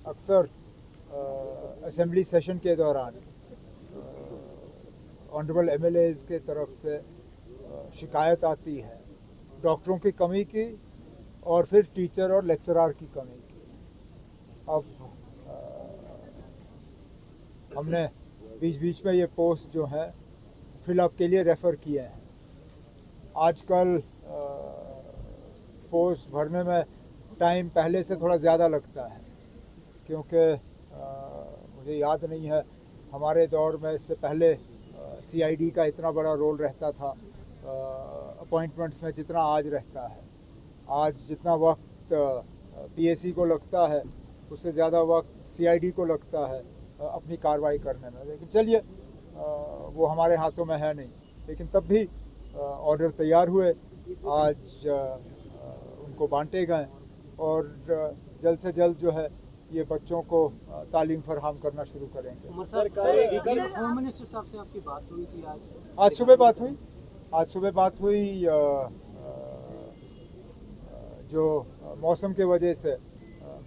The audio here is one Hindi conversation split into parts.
अक्सर असेंबली सेशन के दौरान ऑनरेबल एमएलएज के तरफ से शिकायत आती है डॉक्टरों की कमी की और फिर टीचर और लेक्चरार की कमी की। अब हमने बीच बीच में ये पोस्ट जो है फिलअप के लिए रेफ़र किए हैं। आजकल पोस्ट भरने में टाइम पहले से थोड़ा ज़्यादा लगता है, क्योंकि मुझे याद नहीं है हमारे दौर में इससे पहले सीआईडी का इतना बड़ा रोल रहता था अपॉइंटमेंट्स में जितना आज रहता है। आज जितना वक्त पीएसी को लगता है उससे ज़्यादा वक्त सीआईडी को लगता है अपनी कार्रवाई करने में। लेकिन चलिए वो हमारे हाथों में है नहीं, लेकिन तब भी ऑर्डर तैयार हुए, आज उनको बांटे गए और जल्द से जल्द जो है ये बच्चों को तालीम फराहम करना शुरू करेंगे। होम मिनिस्टर साहब से आपकी बात हुई थी आज सुबह बात हुई जो मौसम के वजह से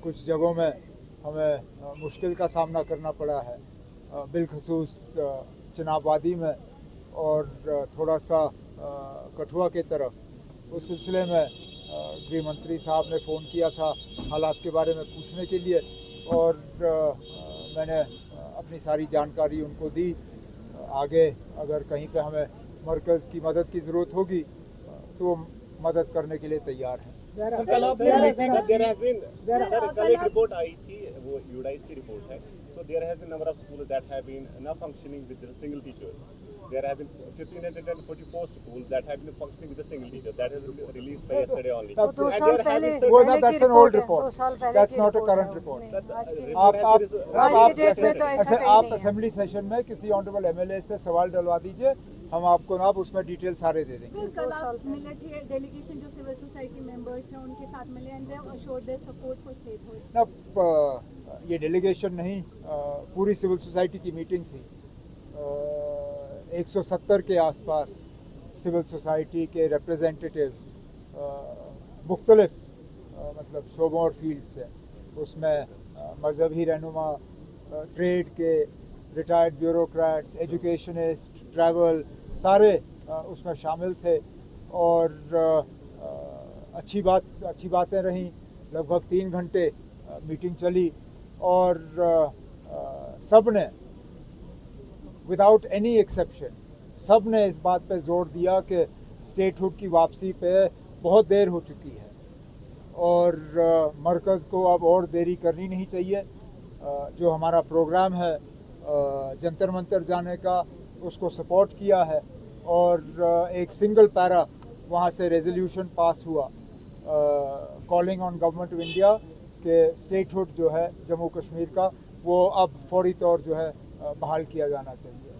कुछ जगहों में हमें मुश्किल का सामना करना पड़ा है, बिलखसूस चिनाब वादी में और थोड़ा सा कठुआ के तरफ। उस सिलसिले में गृह मंत्री साहब ने फ़ोन किया था हालात के बारे में पूछने के लिए और मैंने अपनी सारी जानकारी उनको दी। आगे अगर कहीं पे हमें मरकज़ की मदद की ज़रूरत होगी तो वो मदद करने के लिए तैयार हैं। कल एक रिपोर्ट आई थी, वो यूडाइस की रिपोर्ट है। So there has been number of schools that have been not functioning with single teachers. There have been 1,544 schools that have been functioning with a single teacher. That has been released by yesterday only. वो 2 साल पहले that's an old report. 2 साल पहले That's not a current report. आप असेंबली सेशन में किसी ऑनरेबल एमएलए से सवाल डलवा दीजिए, हम आपको ना उसमें डिटेल सारे दे देंगे। सर, कल आप मिले थे, डेलीगेशन जो सिविल सोसाइटी मेंबर्स हैं उनके साथ मिले and they assured their support for statehood. ना ये डेलीगेशन नहीं, पूरी सिविल सोसाइटी की मीटिंग थी। 170 के आसपास सिविल सोसाइटी के रिप्रेजेंटेटिव्स मुख्तलिफ मतलब शोबों और फील्ड से, उसमें मजहबी रहनुमा, ट्रेड के, रिटायर्ड ब्यूरोक्रेट्स, एजुकेशनिस्ट, ट्रैवल, सारे उसमें शामिल थे और अच्छी बातें रहीं। लगभग 3 घंटे मीटिंग चली और सब ने विदाउट एनी एक्सेप्शन सब ने इस बात पे जोर दिया कि स्टेटहुड की वापसी पे बहुत देर हो चुकी है और मरकज़ को अब और देरी करनी नहीं चाहिए। जो हमारा प्रोग्राम है जंतर मंतर जाने का, उसको सपोर्ट किया है और एक सिंगल पैरा वहाँ से रेजोल्यूशन पास हुआ calling on government of India के स्टेटहुड जो है जम्मू कश्मीर का वो अब फौरी तौर जो है बहाल किया जाना चाहिए।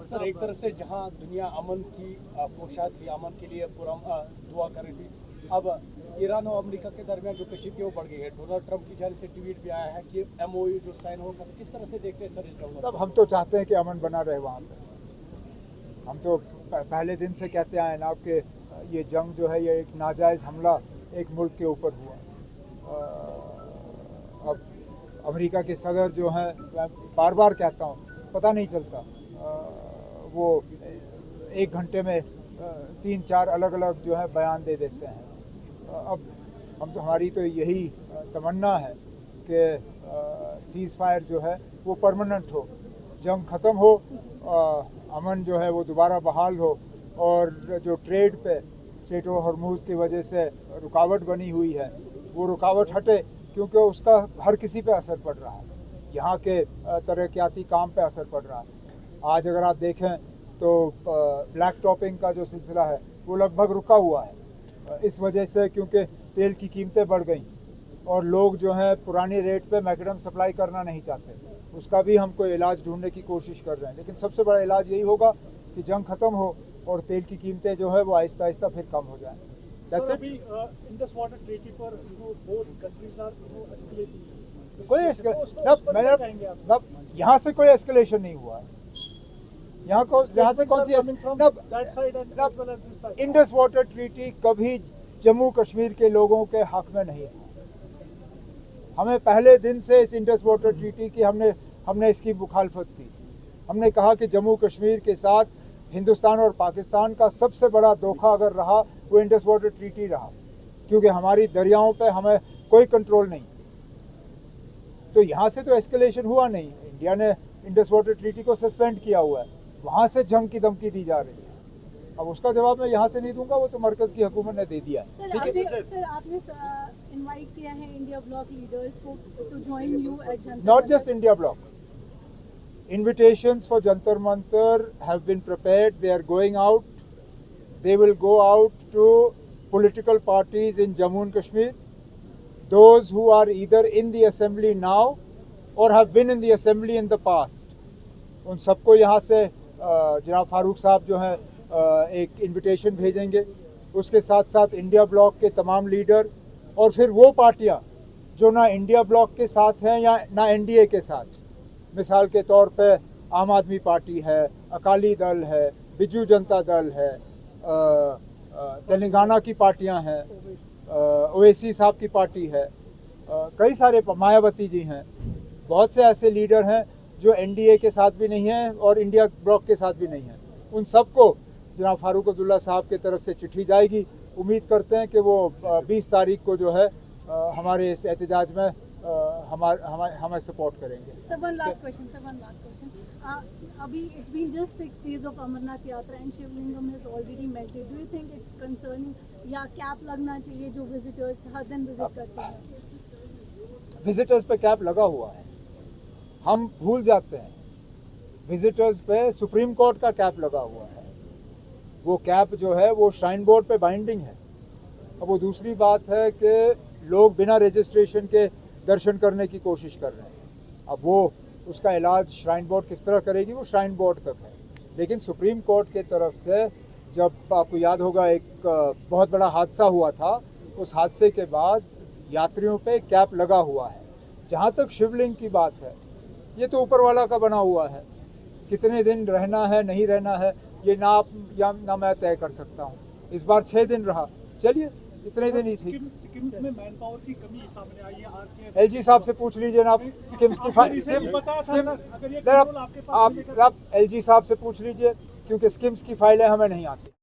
सर, एक तरफ से जहां दुनिया अमन की पोशा थी, अमन के लिए पूरा दुआ कर रही थी, अब ईरान और अमेरिका के दरमियान जो कशीदगी वो बढ़ गई है। डोनाल्ड ट्रंप की जानिब से ट्वीट भी आया है कि MOU जो साइन होगा, किस तरह से देखते हैं सर इस डेवलपमेंट? तब हम तो चाहते हैं कि अमन बना रहे वहाँ पे। हम तो पहले दिन से कहते आए ना कि ये जंग जो है ये एक नाजायज़ हमला एक मुल्क के ऊपर हुआ। अब अमेरिका के सदर जो हैं, बार बार कहता हूँ, पता नहीं चलता वो 1 घंटे में 3-4 अलग अलग जो है बयान दे देते हैं। अब हमारी तो यही तमन्ना है कि सीज़ फायर जो है वो परमानेंट हो, जंग ख़त्म हो, अमन जो है वो दोबारा बहाल हो और जो ट्रेड पे स्ट्रेट ऑफ हॉर्मुज़ की वजह से रुकावट बनी हुई है वो रुकावट हटे, क्योंकि उसका हर किसी पे असर पड़ रहा है। यहाँ के तरक्याती काम पे असर पड़ रहा है। आज अगर आप देखें तो ब्लैक टॉपिंग का जो सिलसिला है वो लगभग रुका हुआ है इस वजह से, क्योंकि तेल की कीमतें बढ़ गई और लोग जो हैं पुरानी रेट पे मैकडम सप्लाई करना नहीं चाहते। उसका भी हम कोई इलाज ढूंढने की कोशिश कर रहे हैं, लेकिन सबसे बड़ा इलाज यही होगा कि जंग ख़त्म हो और तेल की कीमतें जो है वो आहिस्ता आहिस्ता फिर कम हो जाएँ। That's it. Indus Water Treaty पर both countries are escalating. कोई यहाँ से कोई एस्केलेशन नहीं हुआ है। यहाँ से कौन सी इंडस वाटर ट्रीटी कभी जम्मू कश्मीर के लोगों के हक में नहीं है। हमें पहले दिन से इस इंडस वाटर ट्रीटी की हमने इसकी मुखालफत की। हमने कहा कि जम्मू कश्मीर के साथ हिंदुस्तान और पाकिस्तान का सबसे बड़ा धोखा अगर रहा वो इंडस वाटर ट्रीटी रहा, क्योंकि हमारी दरियाओं पे हमें कोई कंट्रोल नहीं। तो यहाँ से तो एस्केलेशन हुआ नहीं, इंडिया ने इंडस वाटर ट्रीटी को सस्पेंड किया हुआ है, वहाँ से जंग की धमकी दी जा रही है। अब उसका जवाब मैं यहाँ से नहीं दूंगा, वो तो मरकज की हुकूमत ने दे दिया है। सर आपने इनवाइट किया है इंडिया ब्लॉक लीडर्स को to join you at Jantar Not just India bloc. Invitations for Jantar Mantar have been prepared. They are going out. They will go out to political parties in Jammu and Kashmir. Those who are either in the assembly now or have been in the assembly in the past. उन सबको यहाँ से जनाब फारूक साहब जो हैं एक इनविटेशन भेजेंगे। उसके साथ साथ इंडिया ब्लॉक के तमाम लीडर और फिर वो पार्टियाँ जो ना इंडिया ब्लॉक के साथ हैं या ना एनडीए के साथ, मिसाल के तौर पे आम आदमी पार्टी है, अकाली दल है, बिजू जनता दल है, तेलंगाना की पार्टियां हैं, ओवैसी साहब की पार्टी है, कई सारे मायावती जी हैं, बहुत से ऐसे लीडर हैं जो एनडीए के साथ भी नहीं हैं और इंडिया ब्लॉक के साथ भी नहीं हैं। उन सबको जनाब फारूक अब्दुल्ला साहब की तरफ से चिट्ठी जाएगी। उम्मीद करते हैं कि वो 20 तारीख को जो है हमारे इस एहतजाज में हमें सपोर्ट करेंगे। Sir, one last question. अभी it's been just 6 days of Amarnath Yatra and Shivalingam has already melted. Do you think it's concerning या कैप लगना चाहिए जो विजिटर्स हर दिन विजिट करते हैं? विजिटर्स पे कैप लगा हुआ है, हम भूल जाते हैं। विजिटर्स पे सुप्रीम कोर्ट का कैप लगा हुआ है, वो कैप जो है वो श्राइन बोर्ड पे बाइंडिंग है। अब वो दूसरी बात है कि लोग बिना रजिस्ट्रेशन के दर्शन करने की कोशिश कर रहे हैं। अब वो उसका इलाज श्राइन बोर्ड किस तरह करेगी वो श्राइन बोर्ड तक है, लेकिन सुप्रीम कोर्ट के तरफ से जब आपको याद होगा एक बहुत बड़ा हादसा हुआ था, उस हादसे के बाद यात्रियों पे कैप लगा हुआ है। जहाँ तक शिवलिंग की बात है, ये तो ऊपर वाला का बना हुआ है, कितने दिन रहना है नहीं रहना है ये ना आप या ना मैं तय कर सकता हूँ। इस बार 6 दिन रहा, चलिए इतने दिन ही थी। स्किम्स में मैन पावर की कमी सामने आई है। एलजी साहब से पूछ लीजिए ना आप, स्किम्स की आप एलजी साहब से पूछ लीजिए, क्योंकि स्किम्स की फाइलें हमें नहीं आती।